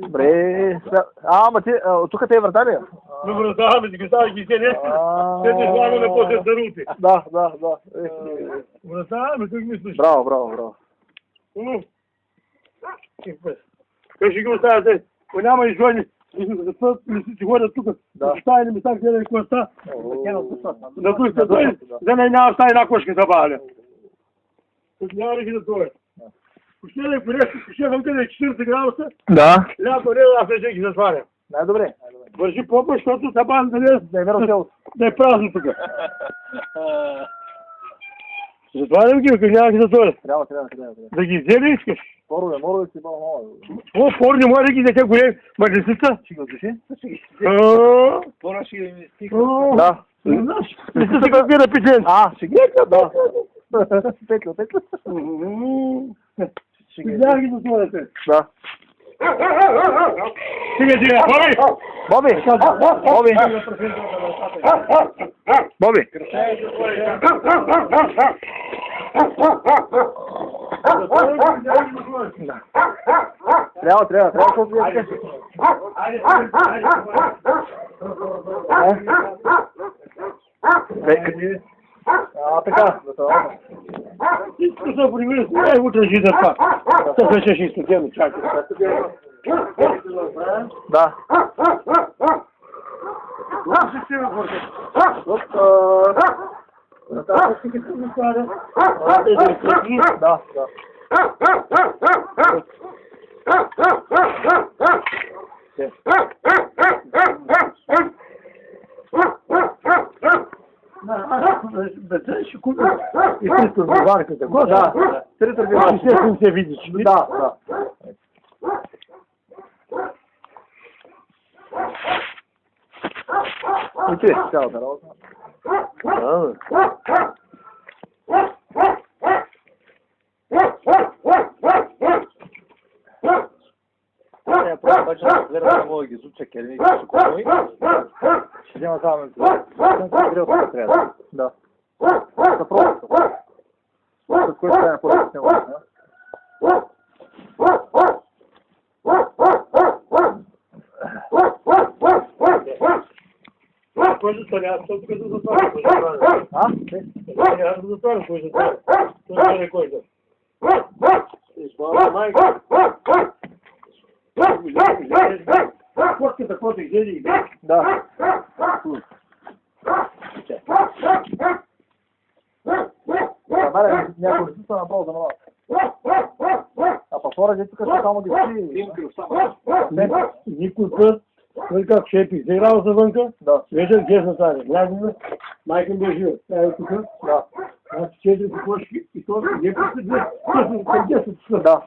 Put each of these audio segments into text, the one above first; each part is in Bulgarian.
Добре. Ама ти, тук те е врата ли? Ну, врата, бе, ги стави ги се не. Те те слагаме после зарути. Да. Врата, бе, как мислиш? Браво. Как ще ги оставяте? Ако няма изгони, си ходят тук. Стая не ми става гледай какво ста. На тук се той, за мен няма стая една кошка забавя. Тук няма да ги да той. Пуште да по нещо, пуште да къде 40 градуса. Да. Лято не, аз вече ги затварям. Най-добре. Вържи попа, защото сабан да е празно тук. Затварям ги, ако няма ги затворя. Трябва. Да ги взели искаш. Морове си много. О, порни, моля да ги дете големи мъжесица. Ще ги отдуши? Пора ще ги стига. Да. Не сте се какви да пичен. Ще ги да. Петло. Видях ги затворяте. Да. Стига, Боби. Трябва, защото вие сте. Така, за това. Всичко се примери, не утре ще да това. Те вече ще изтъкем, чакай. Да. Да. Ще купя и 300 биварката. Да. 300 биварката. Ще се видиш. Да. Интересно цялата работа. Я просто обаче гледам да мога да ги изуча керамик, ще взема само трябва. Да. За просто. С което трябва да по-ръчнемо. Кой затворя? Аз тук да затворя. Аз да затворя, кой затворя. Той не кой да. Изпълна майка. Котката, който излезе. Да. Някой не са направо за малко. А па хора, тук са само ги Никой път, той как шепи, заиграл за вънка, вечер гезна тази, влязена, майка ми е жива, тя е тук, значи 4 кокошки и то не пусти 10 часа. Да.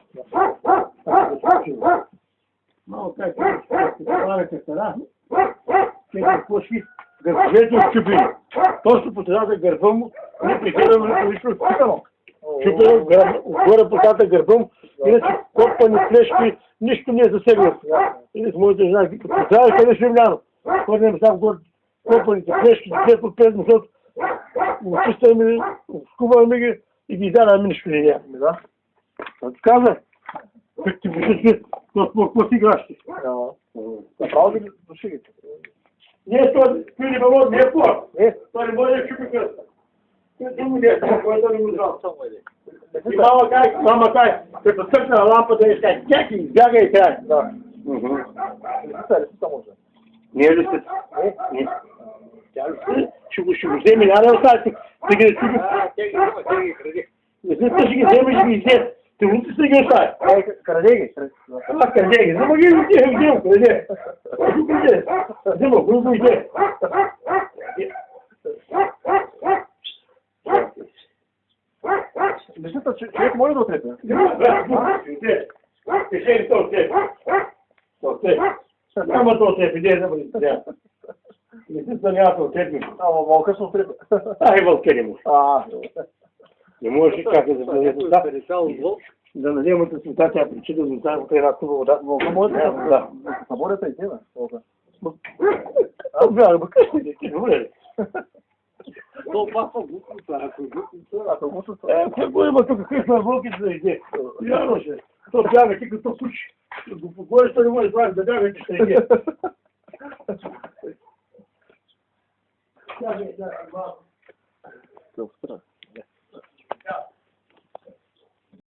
Малко как правите стара, 4 кокошки, гърбовете отчупили. Точно по средата гърба му, не прекараме нищо спитано. Чупено, отгоре по средата гърба му, иначе копани плешки, нищо не е засегнато. Или с моите жена, знаеш къде ще вляно. Хорнем сам горе копаните плешки, 5 защото очистваме, скубаваме ги и ги издаваме нищо не няма. Да. Каза, как ти пишеш, какво си играш ти? Направо ли душигите? Не, той не бъл, не е по. Той не може да чупи кръста. Който не го знал. И мама кай, като цъкна на лампата и скай, чакай, избяга и край. Да. Лисица може. Не е лисица. Не. Тя лисица ще го вземе, няма да остави. Ти ги чупи. Лисица ще ги вземе, ще ги изде. Ти луци ще ги остави. Краде ги. Краде ги. Взема ги, взема, краде. Взема, грубо иде. Лисица, човек може да отрепе. Пишели то отрепе. Няма то отрепе, не да бъде. Лисица няма то отрепе. Ама вълка ще отрепе. Ай, вълка не може. Не можеш как да бъде да надемате света, тя причина да оставя една куба вода. Вълка може да съборята и тема. Аз бях, бъкаш ли, ти добре ли? То папа буквата, ако буквата. А то му се Е, кой има тук късна вълки да иде? Яно ще. То бяга ти като куче. Го покоиш, той не може да прави да бяга, че ще иде. Все,